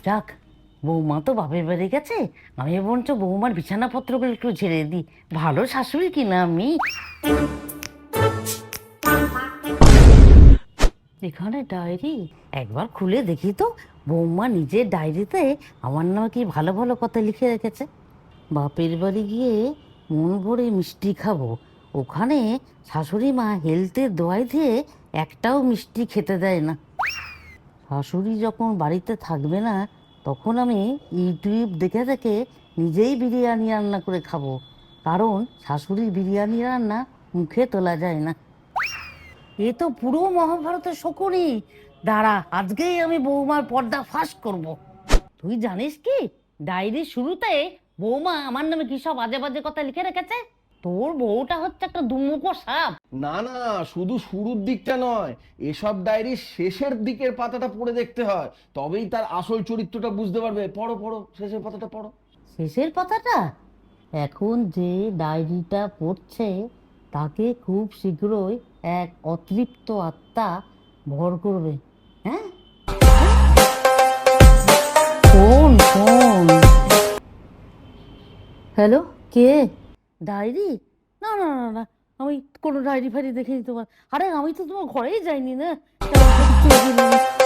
যাক, বৌমা তো বাপের বাড়ি গেছে, আমি বরঞ্চ বৌমার বিছানাপত্রগুলো একটু ঝেড়ে দিই। ভালো শাশুড়ি কিনা আমি। এখানে ডায়েরি, একবার খুলে দেখি তো বৌমা নিজের ডায়েরিতে আমার নামে কি ভালো ভালো কথা লিখে রেখেছে। বাপের বাড়ি গিয়ে মন ভরে মিষ্টি খাবো, ওখানে শাশুড়ি মা হেলথের দোয়াই দিয়ে একটাও মিষ্টি খেতে দেয় না। শাশুড়ি যখন বাড়িতে থাকবে না, তখন আমি ইউটিউব দেখে দেখে নিজেই বিরিয়ানি রান্না করে খাবো, কারণ শাশুড়ির বিরিয়ানি রান্না মুখে তোলা যায় না। এ তো পুরো মহাভারতের শকুনি। দাঁড়া, আজকেই আমি বৌমার পর্দা ফাঁস করব। তুই জানিস কি, ডায়েরির শুরুতে বৌমা আমার নামে কি সব আজে বাজে কথা লিখে রেখেছে? তোর বউটা হচ্ছে একটা দুমুখো সাপ। না না, শুধু শুরুর দিকটা নয়, এসব ডায়েরির শেষের দিকের পাতাটা পড়ে দেখতে হয়, তবেই তার আসল চরিত্রটা বুঝতে পারবে। পড়ো পড়ো, শেষের পাতাটা পড়ো। শেষের কথাটা? এখন যে ডায়েরিটা পড়ছে তাকে খুব শীঘ্রই এক অতৃপ্ত আত্মা ভর করবে। হ্যাঁ, ফোন ফোন। হ্যালো, কে? ডায়েরি? না না না না, আমি কোনো ডায়েরি ফাইরি দেখিনি তোমার। আরে আমি তো তোমার ঘরেই যাইনি না, তেমন একটা কিছু দেখিনি।